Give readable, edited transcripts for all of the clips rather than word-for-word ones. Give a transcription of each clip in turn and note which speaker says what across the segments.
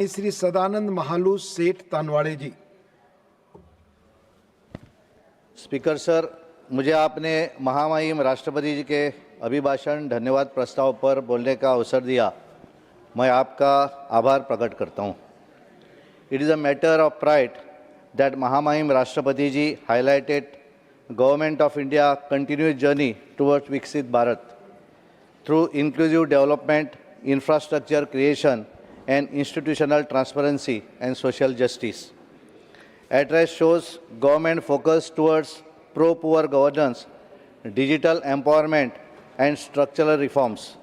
Speaker 1: श्री सदानंद महालू सेठ तानवाड़े जी।
Speaker 2: Speaker sir, मुझे आपने महामहिम राष्ट्रपति जी के अभिभाषण धन्यवाद प्रस्ताव पर बोलने का अवसर दिया। मैं आपका आभार प्रकट करता हूँ। It is a matter of pride that महामहिम राष्ट्रपति ji highlighted government of India continuous journey towards विकसित Bharat through inclusive development, infrastructure creation and institutional transparency and social justice. Address shows government focus towards pro-poor governance, digital empowerment and structural reforms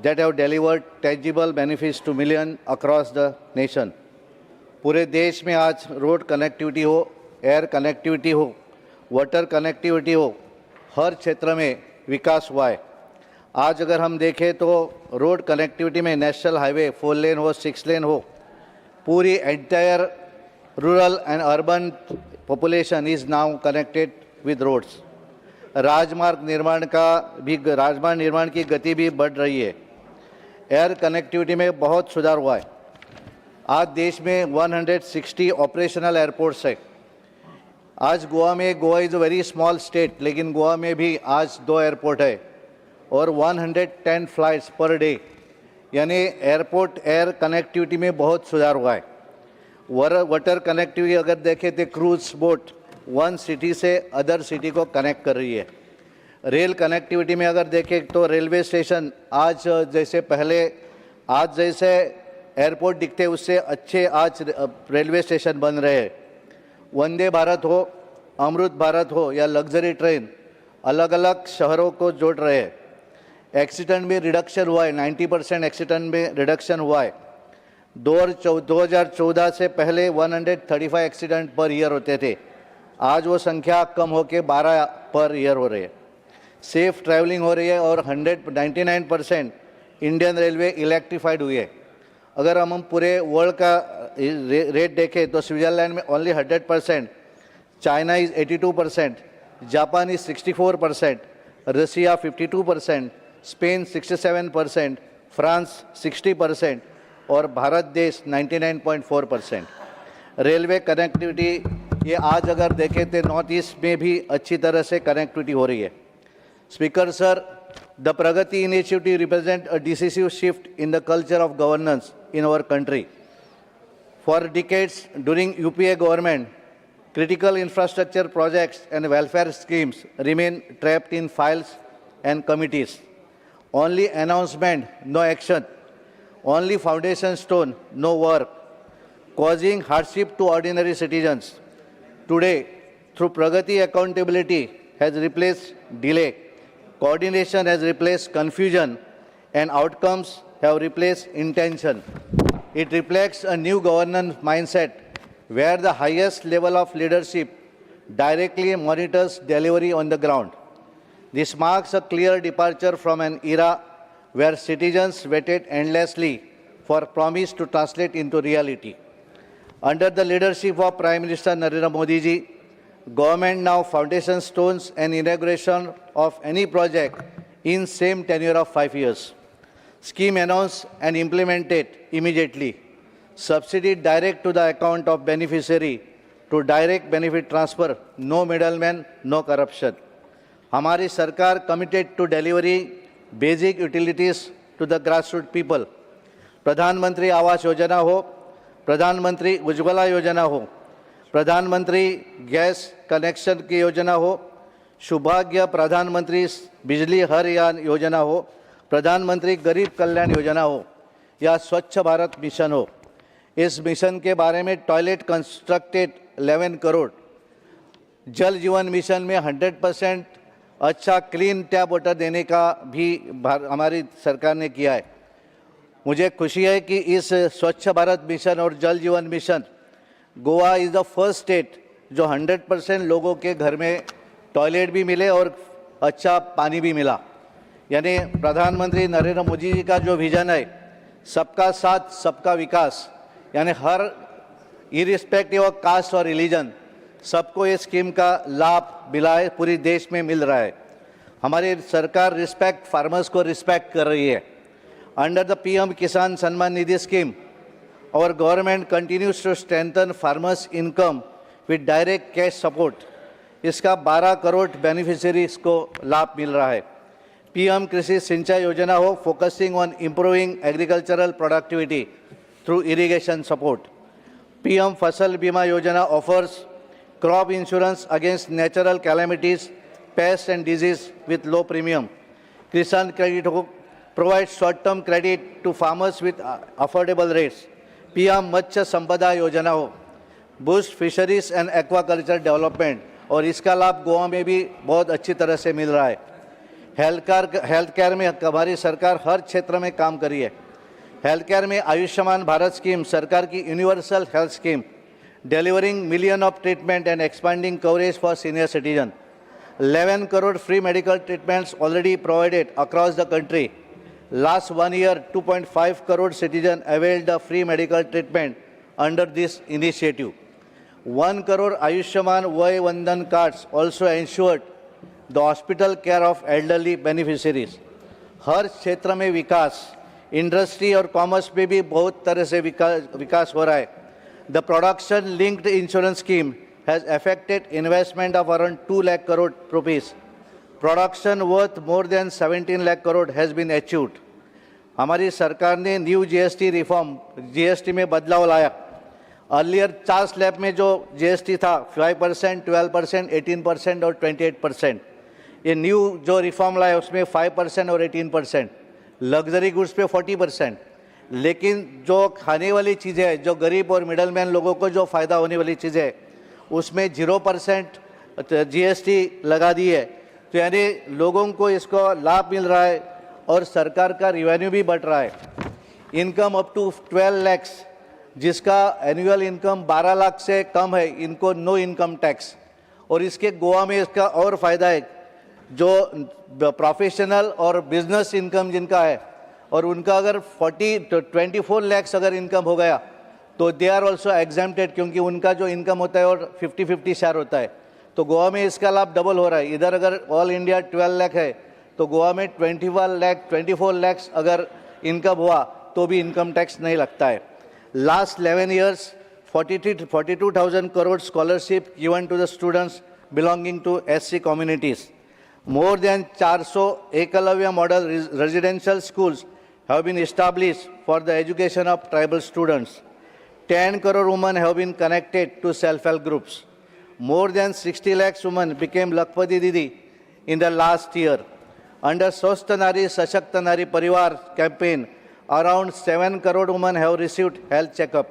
Speaker 2: that have delivered tangible benefits to millions across the nation. पूरे देश में आज road connectivity हो, air connectivity हो, water connectivity हो, हर क्षेत्र में विकास हुआ है। आज अगर हम देखें तो रोड कनेक्टिविटी में नेशनल हाईवे 4 लेन हो, 6 लेन हो, पूरी entire rural and urban population is now connected with roads. राजमार्ग निर्माण की गति भी बढ़ रही है। एयर कनेक्टिविटी में बहुत सुधार हुआ है। आज देश में 160 ऑपरेशनल एयरपोर्ट्स है। आज Goa is a very small state, लेकिन गोवा में भी आज 2 एयरपोर्ट है और 110 फ्लाइट्स पर डे, यानी एयरपोर्ट एयर कनेक्टिविटी में बहुत सुधार हुआ है। वाटर कनेक्टिविटी अगर देखें तो क्रूज बोट वन सिटी से अदर सिटी को कनेक्ट कर रही है। रेल कनेक्टिविटी में अगर देखें तो रेलवे स्टेशन आज जैसे एयरपोर्ट दिखते उससे अच्छे आज रेलवे स्टेशन बन रहे हैं। वंदे भारत हो, अमृत भारत हो या लग्जरी ट्रेन अलग अलग शहरों को जोड़ रहे हैं। एक्सीडेंट में रिडक्शन हुआ है, 90% एक्सीडेंट में रिडक्शन हुआ है। 2014 से पहले 135 एक्सीडेंट पर ईयर होते थे, आज वो संख्या कम होकर 12 पर ईयर हो रही है। सेफ ट्रैवलिंग हो रही है और 99% इंडियन रेलवे इलेक्ट्रीफाइड हुई है। अगर हम पूरे वर्ल्ड का रेट देखें तो स्विट्ज़रलैंड में only 100%, China is 82%, Japan is 64%, Russia 52%, Spain 67%, France 60% और भारत देश 99.4%। रेलवे कनेक्टिविटी ये आज अगर देखें तो नॉर्थ ईस्ट में भी अच्छी तरह से कनेक्टिविटी हो रही है। Speaker sir, the Pragati initiative represent a decisive shift in the culture of governance in our country. For decades during UPA government, critical infrastructure projects and welfare schemes remain trapped in files and committees. Only announcement, no action. Only foundation stone, no work, causing hardship to ordinary citizens. Today, through Pragati, accountability has replaced delay, coordination has replaced confusion, and outcomes have replaced intention. It reflects a new governance mindset where the highest level of leadership directly monitors delivery on the ground. This marks a clear departure from an era where citizens waited endlessly for promise to translate into reality. Under the leadership of Prime Minister Narendra Modi ji, government now foundation stones and inauguration of any project in same tenure of 5 years. Scheme announced and implemented immediately. Subsidy direct to the account of beneficiary to direct benefit transfer. No middleman, no corruption. हमारी सरकार committed to delivery basic utilities to the grassroots people. प्रधानमंत्री आवास योजना हो, प्रधानमंत्री उज्ज्वला योजना हो, प्रधानमंत्री gas connection की योजना हो, सौभाग्य प्रधानमंत्री बिजली हर यान योजना हो, प्रधानमंत्री गरीब कल्याण योजना हो या स्वच्छ भारत मिशन हो। इस मिशन के बारे में टॉयलेट कंस्ट्रक्टेड 11 करोड़, जल जीवन मिशन में 100% अच्छा क्लीन टैप वाटर देने का भी हमारी सरकार ने किया है। मुझे खुशी है कि इस स्वच्छ भारत मिशन और जल जीवन mission Goa is the first state जो 100% लोगों के घर में टॉयलेट भी मिले और अच्छा पानी भी मिला। यानी प्रधानमंत्री नरेंद्र मोदी जी का जो विजन है सबका साथ सबका विकास, यानी हर इरिस्पेक्टिव ऑफ कास्ट और रिलीजन सबको ये स्कीम का लाभ मिला है, पूरी देश में मिल रहा है। हमारी सरकार रिस्पेक्ट फार्मर्स को रिस्पेक्ट कर रही है। अंडर द PM किसान Samman Nidhi scheme our government continues to strengthen farmers' income with direct cash support. इसका 12 करोड़ बेनिफिशियरीज को लाभ मिल रहा है. पीएम कृषि सिंचाई योजना हो, focusing on improving agricultural productivity through irrigation support. PM फसल बीमा योजना offers crop insurance against natural calamities, pests and disease with low premium. Kisan Credit Hook provides short-term credit to farmers with affordable rates. PM मत्स्य संपदा योजना हो, boost fisheries and aquaculture development, और इसका लाभ गोवा में भी बहुत अच्छी तरह से मिल रहा है. हेल्थ केयर में हमारी सरकार हर क्षेत्र में काम करी है. हेल्थ केयर में आयुष्मान भारत स्कीम सरकार की universal health scheme, delivering million of treatment and expanding coverage for senior citizen. 11 crore free medical treatments already provided across the country. Last 1 year, 2.5 crore citizens availed the free medical treatment under this initiative. 1 crore Ayushman Vay Vandan cards also ensured the hospital care of elderly beneficiaries. हर क्षेत्र में विकास, industry और commerce में भी बहुत तरह से विकास हो रहा है. The production-linked insurance scheme has affected investment of around 2 lakh crore rupees. Production worth more than 17 lakh crore has been achieved. हमारी सरकार ने न्यू जीएसटी रिफॉर्म, जीएसटी में बदलाव लाया. अर्लियर 4 स्लैब में जो जीएसटी था 5%, 12%, 18% और 28%. ये न्यू जो रिफॉर्म लाया उसमें 5% और 18%. लग्जरी गुड्स पे 40%. लेकिन जो खाने वाली चीज़ें हैं, जो गरीब और मिडल मैन लोगों को जो फ़ायदा होने वाली चीज़ें हैं, उसमें 0% जीएसटी लगा दी है. तो यानी लोगों को इसको लाभ मिल रहा है और सरकार का रिवेन्यू भी बढ़ रहा है. इनकम अप टू 12 लैक्स, जिसका एनुअल इनकम 12 लाख से कम है, इनको नो इनकम टैक्स. और इसके गोवा में इसका और फ़ायदा है, जो प्रोफेशनल और बिजनेस इनकम जिनका है और उनका अगर 24 लैक्स अगर इनकम हो गया तो दे आर ऑल्सो एग्जाम्प्टेड, क्योंकि उनका जो इनकम होता है और 50-50 शेयर होता है. तो गोवा में इसका लाभ डबल हो रहा है. इधर अगर ऑल इंडिया 12 लाख है तो गोवा में 24 लैक्स अगर इनकम हुआ तो भी इनकम टैक्स नहीं लगता है. Last 11 years 42,000 crore scholarship given to the students belonging to SC communities. More than 400 Ekalavya model residential schools have been established for the education of tribal students. 10 crore women have been connected to self-help groups. More than 60 lakhs women became Lakpati Didi in the last year. Under Swasth Nari Sashakt Nari Parivar campaign, around 7 crore women have received health checkup.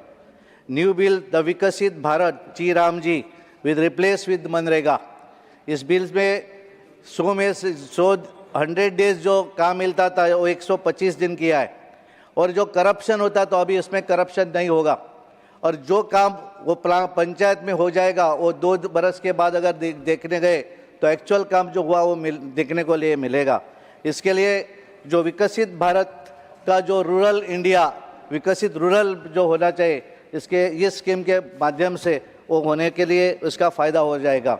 Speaker 2: New bill, the Vikasit Bharat Ji Ramji, will replace with Manrega. इस bill में 100 days जो काम मिलता था वो 125 दिन किया है. और जो करप्शन होता तो अभी इसमें करप्शन नहीं होगा. और जो काम वो पंचायत में हो जाएगा वो 2 बरस के बाद अगर देखने गए तो एक्चुअल काम जो हुआ वो देखने को लिए मिलेगा. इसके लिए जो विकसित भारत का जो रूरल इंडिया, विकसित रूरल जो होना चाहिए, इसके ये स्कीम के माध्यम से वो होने के लिए उसका फ़ायदा हो जाएगा.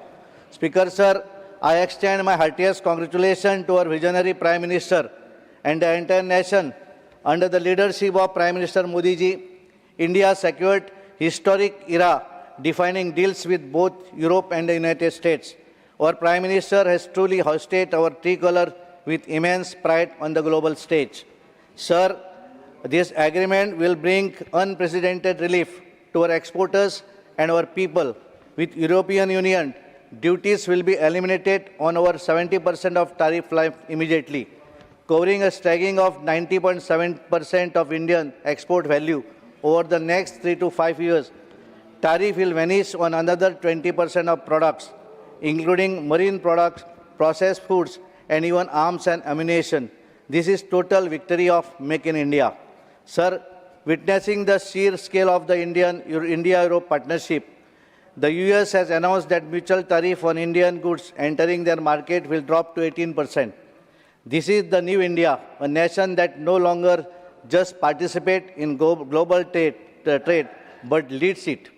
Speaker 2: Speaker sir, I extend my heartiest congratulations to our visionary Prime Minister and the entire nation. Under the leadership of Prime Minister Modi ji, India secured historic era defining deals with both Europe and the United States. Our Prime Minister has truly hoisted our tricolor with immense pride on the global stage. Sir, this agreement will bring unprecedented relief to our exporters and our people. With European Union, duties will be eliminated on over 70% of tariff life immediately, covering a staggering of 90.7% of Indian export value over the next 3 to 5 years. Tariff will vanish on another 20% of products, including marine products, processed foods, and even arms and ammunition. This is total victory of Make in India. Sir, witnessing the sheer scale of the India-Europe partnership, the US has announced that mutual tariff on Indian goods entering their market will drop to 18%. This is the new India, a nation that no longer just participates in global trade, but leads it.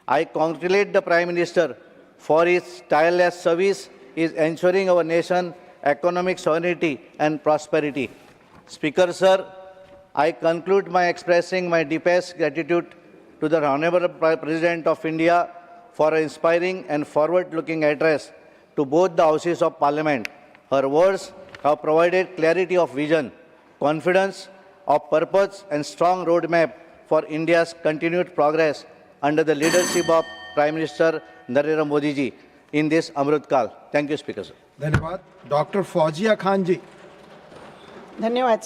Speaker 2: I congratulate the Prime Minister for his tireless service in ensuring our nation economic sovereignty and prosperity. Speaker, sir, I conclude by expressing my deepest gratitude to the Honorable President of India for an inspiring and forward-looking address to both the houses of Parliament. Her words have provided clarity of vision, confidence of purpose, and strong roadmap for India's continued progress under the leadership of Prime Minister Narendra Modi ji in this Amrit Kal. Thank you, Speaker, sir.
Speaker 1: धन्यवाद. Doctor Fauzia Khan जी.
Speaker 3: धन्यवाद